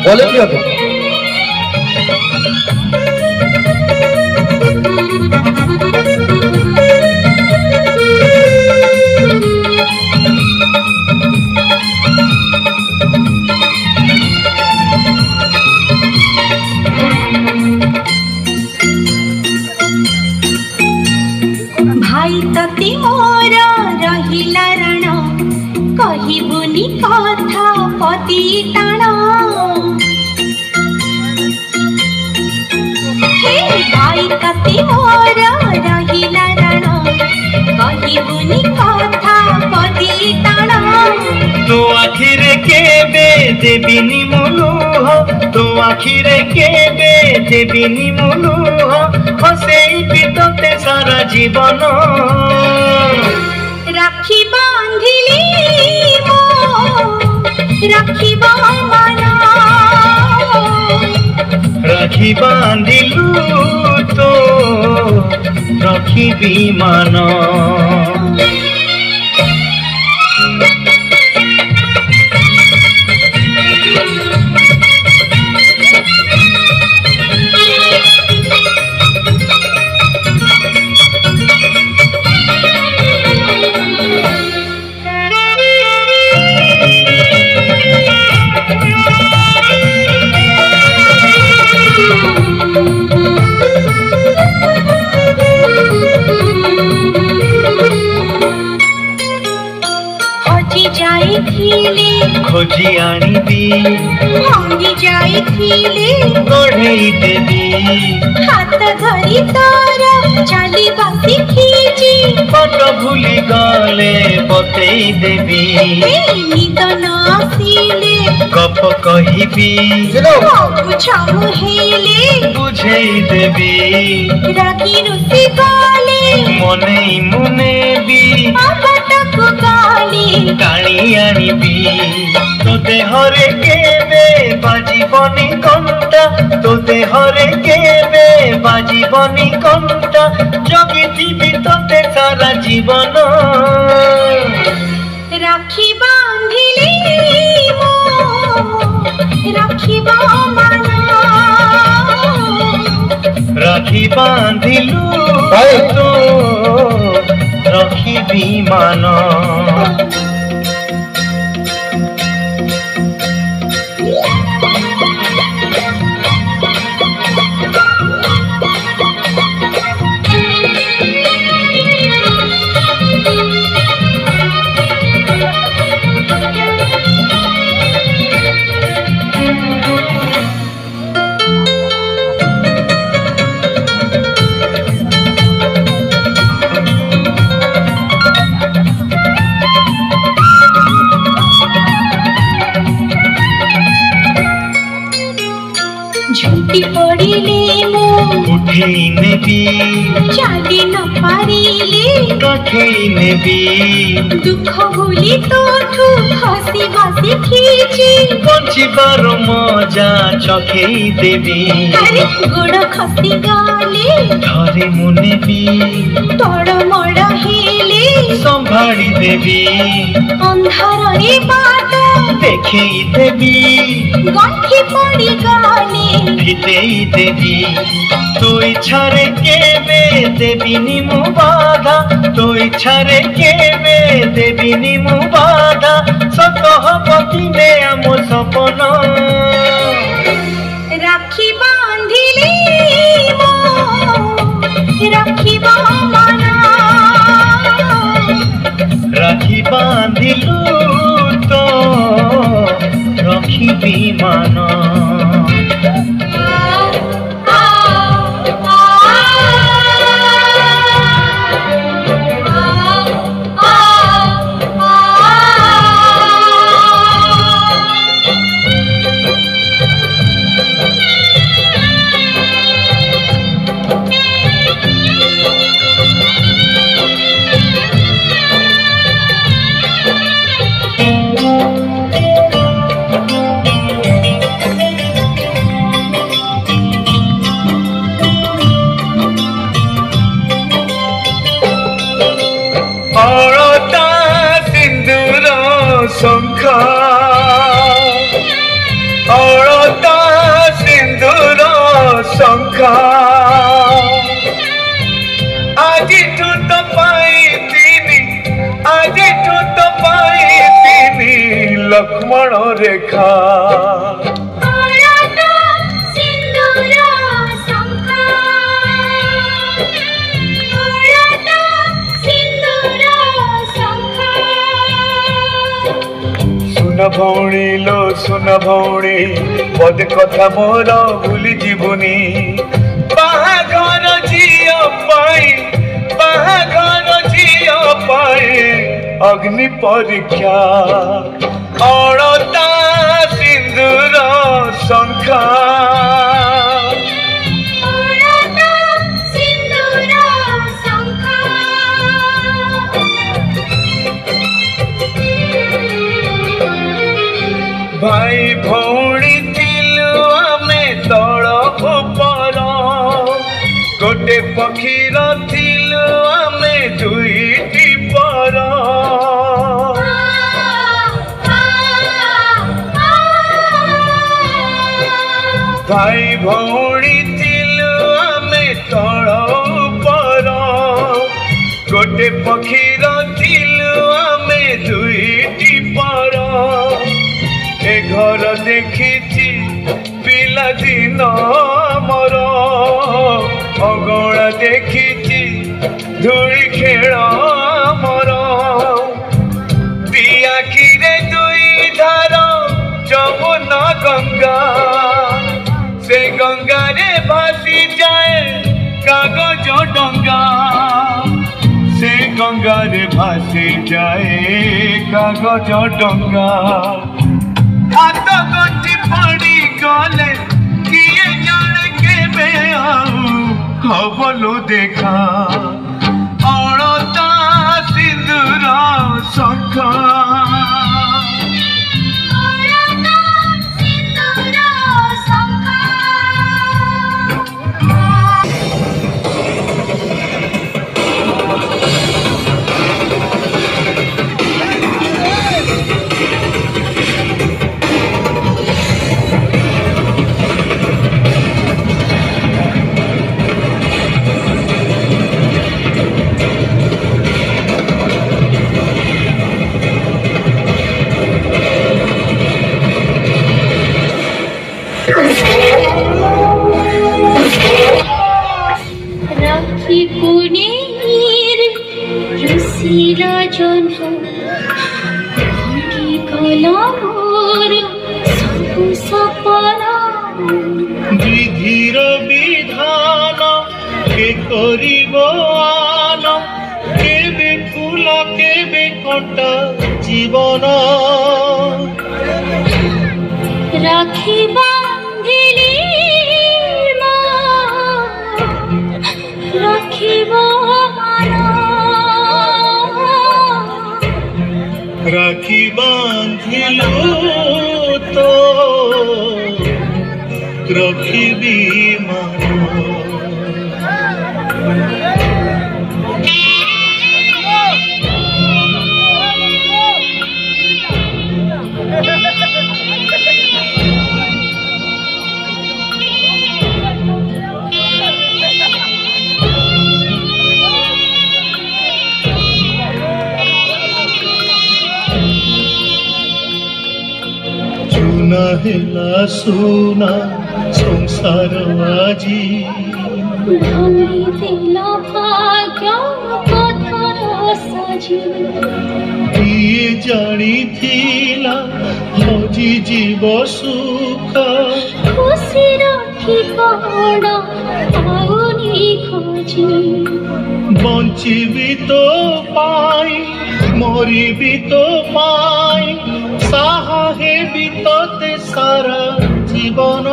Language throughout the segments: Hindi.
বলে কি হবে? भाई तते मोर रहिला रण कहिबुनी कथा पति टाण हे भाई तते मोर रहिला रण कहिबुनी कथा पति टाण तो आखिरे केबे देबिनी मुलुह तो आखिरे केबे देबिनी मुलुह हसेई बितते सारा जीवन राखी बांधिली मो राखिब मन राखी बांधिलु तो रखिबी मन खोजी आनिबी भांगी जाइथिले गढ़ेई देबी हाथ धरी तोर चली बसी खींची पट भूली गले बतेई देबी निद न आसिले गप कहिबी छाऊ हेले बुझेई देबी रागी रुसी गाले मने मुने भी अपटक गाले टाणी आनिबी तो देहरे केबे बाजीबनी कंटा तो देहरे केबे बाजीबनी कंटा जगिथिबी तोते सारा जीवन राखी बांधिली मो राखिब मन राखी बांधिलु तो रखिबी मन झुंटी पड़िले मो उठेई नेबी चाली न पारिले रखेई नेबी दुख भूली तोठू हसी हसी खींची बंचिबार मजा चखेई देबी अरे गोड़ खसी गाले धरे मुने भी तोड़ मोड़ हेले संभाड़ी देबी अंधार रे बाट देखेई देबी गंठी पड़ी गाले ভিতেই দেবী তুই ছাড়ে কেবে দেবিনি মু বাধা তুই ছাড়ে কেবে দেবিনি মু বাধা সত হব দিনে আম সপন রাখি বাঁধিলি মো রাখিব মন রাখি বাঁধিলু তো রখিবি মান शंख लक्ष्मण रेखा हरता सिंदूर शंख हरता सिंदूर शंख सुन भौणी लो सुन भौणी पद कथा मोर भूली जीवनी बाहाघर झियो पाई बाहाघर झियो पाई अग्नि परीक्षा अड़ता सिंदूर शंख हरता सिंदूर शंख भाई भौणी थिलु आमे तल उपर गोटे पक्षीर थिलु आमे दुईटी पर भाई भौणी थिलु आमे तल उपर गोटे पक्षीर थिलु आमे दुईटी पर ए घर देखी पिला दिन मोर अगणा देखी धूली खेल मोर दी आखिरे दुई धार जमुना गंगा से गंगा रे भासी जाए कागज डंगा से गंगा रे भासी जाए कागज डंगा हाथ गंठी पड़ी गले किए जाने केबे आऊ खबलो देखा अड़ता सिंदूर शंख हरता सिंदूर शंख राखी पुनेर रसिल जन्म भांगी गला मोर सबु सपना विधिर विधान के करिब आन केबे फूल केबे कटा जीवन राखी बांधिली राखिब मान राखी बांधिलु तो रखिबी मान चुना हेला सुना संसार आजी भांगी देला भाग्य पथर साजी किए जानी थिला हजी जीव सुख खुशी राखी कण आउनी खोजी बंचिबी तो पाई मरिबी तो पाई साहा हेबी तोते सारा जीवन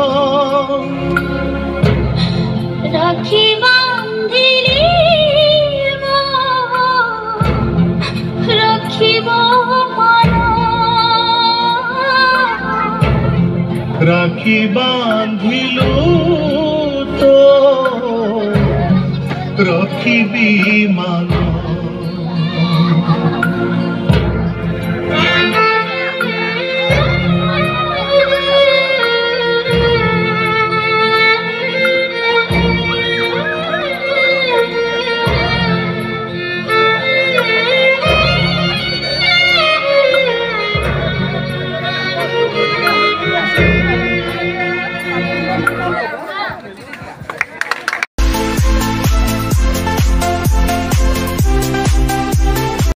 राखी बांधिली राखिब मान राखी बांधिलु तो रखिबी मान